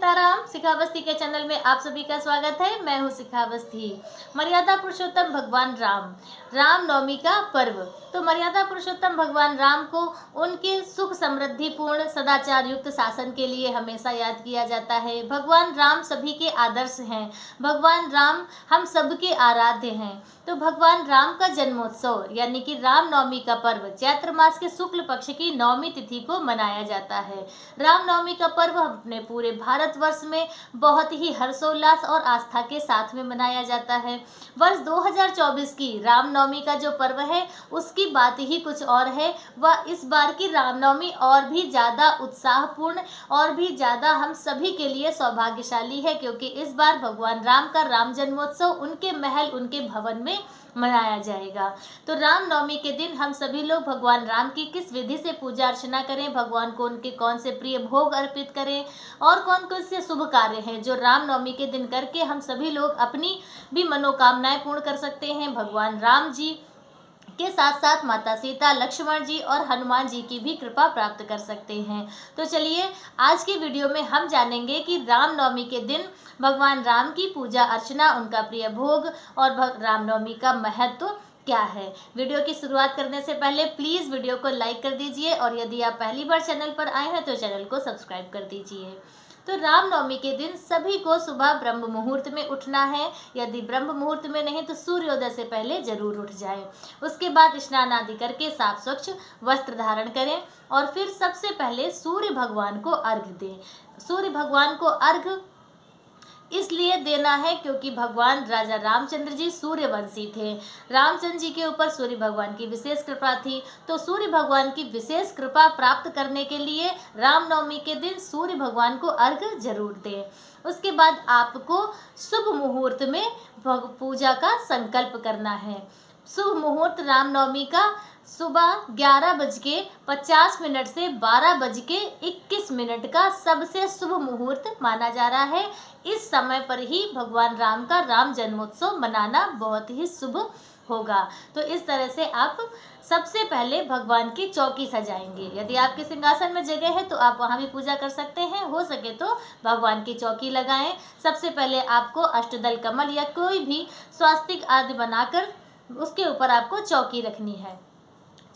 सीताराम। शिखावस्थी के चैनल में आप सभी का स्वागत है। मैं हूँ शिखावस्थी। मर्यादा पुरुषोत्तम भगवान राम नवमी का पर्व। तो मर्यादा पुरुषोत्तम भगवान राम को उनके सुख समृद्धि पूर्ण सदाचार युक्त शासन के लिए हमेशा याद किया जाता है। भगवान राम सभी के आदर्श हैं। भगवान राम हम सबके आराध्य हैं। तो भगवान राम का जन्मोत्सव यानी कि रामनवमी का पर्व चैत्र मास के शुक्ल पक्ष की नवमी तिथि को मनाया जाता है। रामनवमी का पर्व अपने पूरे भारतवर्ष में बहुत ही हर्षोल्लास और आस्था के साथ में मनाया जाता है। वर्ष 2024 की रामनवमी का जो पर्व है उसकी बात ही कुछ और है। वह इस बार की रामनवमी और भी ज़्यादा उत्साहपूर्ण और भी ज़्यादा हम सभी के लिए सौभाग्यशाली है, क्योंकि इस बार भगवान राम का राम जन्मोत्सव उनके महल उनके भवन में मनाया जाएगा। तो रामनवमी के दिन हम सभी लोग भगवान राम की किस विधि से पूजा अर्चना करें, भगवान को उनके कौन से प्रिय भोग अर्पित करें और कौन कौन से शुभ कार्य हैं जो रामनवमी के दिन करके हम सभी लोग अपनी भी मनोकामनाएं पूर्ण कर सकते हैं। भगवान राम जी के साथ साथ माता सीता, लक्ष्मण जी और हनुमान जी की भी कृपा प्राप्त कर सकते हैं। तो चलिए आज की वीडियो में हम जानेंगे कि रामनवमी के दिन भगवान राम की पूजा अर्चना, उनका प्रिय भोग और रामनवमी का महत्व क्या है। वीडियो की शुरुआत करने से पहले प्लीज़ वीडियो को लाइक कर दीजिए और यदि आप पहली बार चैनल पर आए हैं तो चैनल को सब्सक्राइब कर दीजिए। तो रामनवमी के दिन सभी को सुबह ब्रह्म मुहूर्त में उठना है। यदि ब्रह्म मुहूर्त में नहीं तो सूर्योदय से पहले जरूर उठ जाएं। उसके बाद स्नान आदि करके साफ स्वच्छ वस्त्र धारण करें और फिर सबसे पहले सूर्य भगवान को अर्घ्य दें। सूर्य भगवान को अर्घ्य इसलिए देना है क्योंकि भगवान राजा रामचंद्र जी सूर्यवंशी थे। रामचंद्र जी के ऊपर सूर्य भगवान की विशेष कृपा थी। तो सूर्य भगवान की विशेष कृपा प्राप्त करने के लिए रामनवमी के दिन सूर्य भगवान को अर्घ्य जरूर दें। उसके बाद आपको शुभ मुहूर्त में पूजा का संकल्प करना है। शुभ मुहूर्त रामनवमी का सुबह 11:50 से 12:21 का सबसे शुभ मुहूर्त माना जा रहा है। इस समय पर ही भगवान राम का राम जन्मोत्सव मनाना बहुत ही शुभ होगा। तो इस तरह से आप सबसे पहले भगवान की चौकी सजाएंगे। यदि आपके सिंहासन में जगह है तो आप वहाँ भी पूजा कर सकते हैं। हो सके तो भगवान की चौकी लगाएं। सबसे पहले आपको अष्टदल कमल या कोई भी स्वास्तिक आदि बनाकर उसके ऊपर आपको चौकी रखनी है।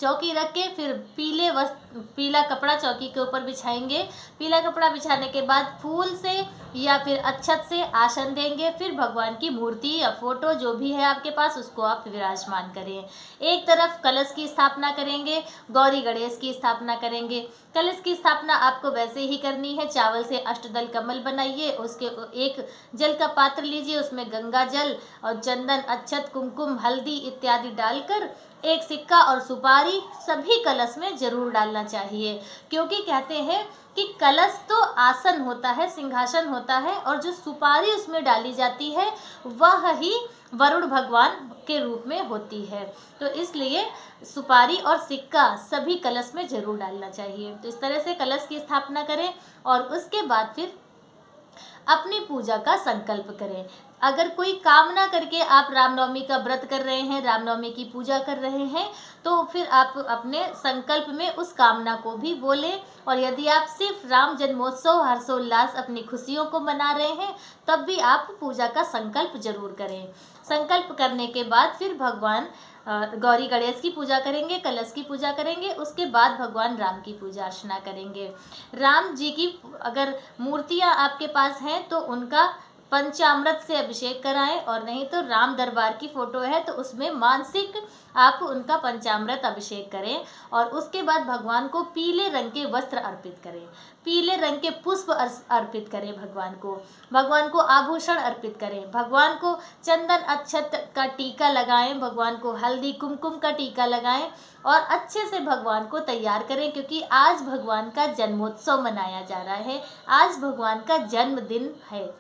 चौकी रख के फिर पीला कपड़ा चौकी के ऊपर बिछाएंगे। पीला कपड़ा बिछाने के बाद फूल से या फिर अक्षत से आसन देंगे। फिर भगवान की मूर्ति या फोटो जो भी है आपके पास उसको आप विराजमान करें। एक तरफ कलश की स्थापना करेंगे, गौरी गणेश की स्थापना करेंगे। कलश की स्थापना आपको वैसे ही करनी है। चावल से अष्टदल कमल बनाइए, उसके एक जल का पात्र लीजिए, उसमें गंगा जल और चंदन, अक्षत, कुमकुम, हल्दी इत्यादि डालकर एक सिक्का और सुपारी सभी कलश में जरूर डालना चाहिए, क्योंकि कहते हैं कि कलश तो आसन होता है, सिंहासन होता है, और जो सुपारी उसमें डाली जाती है वह ही वरुण भगवान के रूप में होती है। तो इसलिए सुपारी और सिक्का सभी कलश में जरूर डालना चाहिए। तो इस तरह से कलश की स्थापना करें और उसके बाद फिर अपनी पूजा का संकल्प करें। अगर कोई कामना करके आप रामनवमी का व्रत कर रहे हैं, रामनवमी की पूजा कर रहे हैं, तो फिर आप अपने संकल्प में उस कामना को भी बोलें। और यदि आप सिर्फ राम जन्मोत्सव हर्षोल्लास अपनी खुशियों को मना रहे हैं तब भी आप पूजा का संकल्प जरूर करें। संकल्प करने के बाद फिर भगवान गौरी गणेश की पूजा करेंगे, कलश की पूजा करेंगे। उसके बाद भगवान राम की पूजा अर्चना करेंगे। राम जी की अगर मूर्तियाँ आपके पास हैं तो उनका पंचामृत से अभिषेक कराएं, और नहीं तो राम दरबार की फोटो है तो उसमें मानसिक आप उनका पंचामृत अभिषेक करें। और उसके बाद भगवान को पीले रंग के वस्त्र अर्पित करें, पीले रंग के पुष्प अर्पित करें। भगवान को आभूषण अर्पित करें। भगवान को चंदन अक्षत का टीका लगाएं, भगवान को हल्दी कुमकुम का टीका लगाएं और अच्छे से भगवान को तैयार करें, क्योंकि आज भगवान का जन्मोत्सव मनाया जा रहा है। आज भगवान का जन्मदिन है,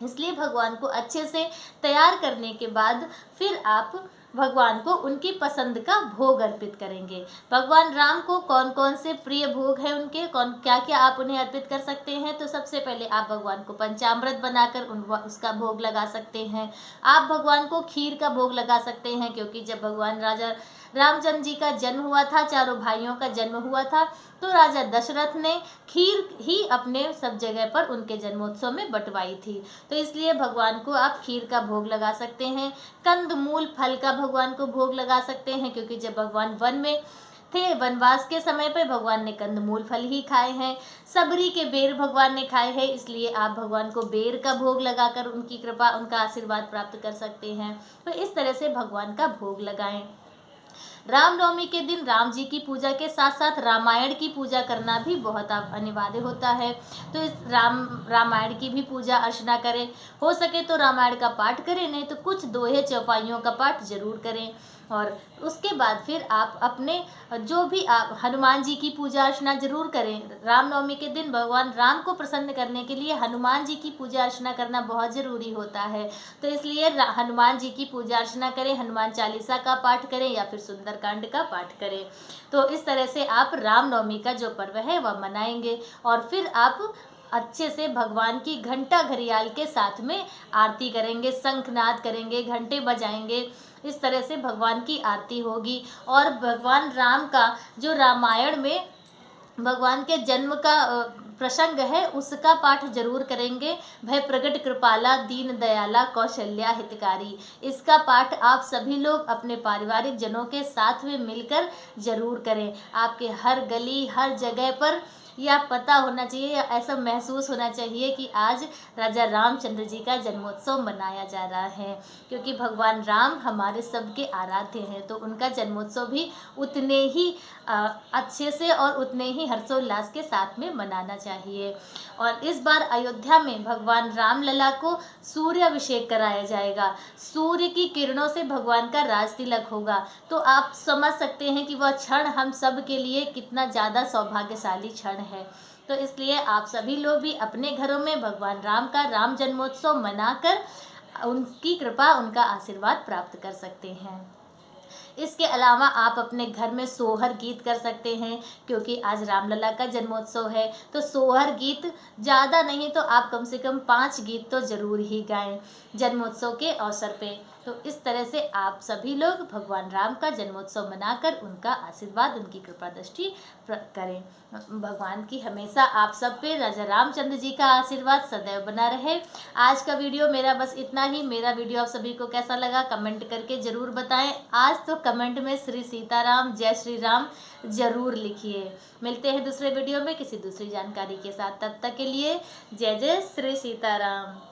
इसलिए भगवान को अच्छे से तैयार करने के बाद फिर आप भगवान को उनकी पसंद का भोग अर्पित करेंगे। भगवान राम को कौन कौन से प्रिय भोग हैं उनके, क्या क्या आप उन्हें अर्पित कर सकते हैं। तो सबसे पहले आप भगवान को पंचामृत बनाकर उसका भोग लगा सकते हैं। आप भगवान को खीर का भोग लगा सकते हैं, क्योंकि जब भगवान राजा रामचंद्र जी का जन्म हुआ था, चारों भाइयों का जन्म हुआ था, तो राजा दशरथ ने खीर ही अपने सब जगह पर उनके जन्मोत्सव में बंटवाई थी। तो इसलिए भगवान को आप खीर का भोग लगा सकते हैं। कंद मूल फल का भगवान को भोग लगा सकते हैं, क्योंकि जब भगवान वन में थे, वनवास के समय पे भगवान ने कंदमूल फल ही खाए हैं। सबरी के बेर भगवान ने खाए हैं, इसलिए आप भगवान को बेर का भोग लगाकर उनकी कृपा, उनका आशीर्वाद प्राप्त कर सकते हैं। तो इस तरह से भगवान का भोग लगाएं। रामनवमी के दिन राम जी की पूजा के साथ साथ रामायण की पूजा करना भी बहुत अनिवार्य होता है। तो इस रामायण की भी पूजा अर्चना करें। हो सके तो रामायण का पाठ करें, नहीं तो कुछ दोहे चौपाइयों का पाठ जरूर करें। और उसके बाद फिर आप अपने जो भी आप हनुमान जी की पूजा अर्चना जरूर करें। रामनवमी के दिन भगवान राम को प्रसन्न करने के लिए हनुमान जी की पूजा अर्चना करना बहुत ज़रूरी होता है। तो इसलिए हनुमान जी की पूजा अर्चना करें, हनुमान चालीसा का पाठ करें या फिर सुंदरकांड का पाठ करें। तो इस तरह से आप रामनवमी का जो पर्व है वह मनाएंगे। और फिर आप अच्छे से भगवान की घंटा घड़ियाल के साथ में आरती करेंगे, शंखनाद करेंगे, घंटे बजाएंगे। इस तरह से भगवान की आरती होगी। और भगवान राम का जो रामायण में भगवान के जन्म का प्रसंग है उसका पाठ जरूर करेंगे। भय प्रगट कृपाला दीन दयाला कौशल्या हितकारी, इसका पाठ आप सभी लोग अपने पारिवारिक जनों के साथ में मिलकर जरूर करें। आपके हर गली हर जगह पर यह पता होना चाहिए, ऐसा महसूस होना चाहिए कि आज राजा रामचंद्र जी का जन्मोत्सव मनाया जा रहा है, क्योंकि भगवान राम हमारे सबके आराध्य हैं। तो उनका जन्मोत्सव भी उतने ही अच्छे से और उतने ही हर्षोल्लास के साथ में मनाना चाहिए। और इस बार अयोध्या में भगवान रामलला को सूर्य अभिषेक कराया जाएगा। सूर्य की किरणों से भगवान का राज तिलक होगा। तो आप समझ सकते हैं कि वह क्षण हम सब के लिए कितना ज़्यादा सौभाग्यशाली क्षण है। तो इसलिए आप सभी लोग भी अपने घरों में भगवान राम का राम जन्मोत्सव मनाकर उनकी कृपा, उनका आशीर्वाद प्राप्त कर सकते हैं। इसके अलावा आप अपने घर में सोहर गीत कर सकते हैं, क्योंकि आज रामलला का जन्मोत्सव है। तो सोहर गीत ज़्यादा नहीं तो आप कम से कम 5 गीत तो ज़रूर ही गाएं जन्मोत्सव के अवसर पे। तो इस तरह से आप सभी लोग भगवान राम का जन्मोत्सव मनाकर उनका आशीर्वाद, उनकी कृपा दृष्टि करें। भगवान की हमेशा आप सब पे, राजा रामचंद्र जी का आशीर्वाद सदैव बना रहे। आज का वीडियो मेरा बस इतना ही। मेरा वीडियो आप सभी को कैसा लगा कमेंट करके ज़रूर बताएं। आज तो कमेंट में श्री सीताराम, जय श्री राम ज़रूर लिखिए। मिलते हैं दूसरे वीडियो में किसी दूसरी जानकारी के साथ। तब तक के लिए जय जय श्री सीताराम।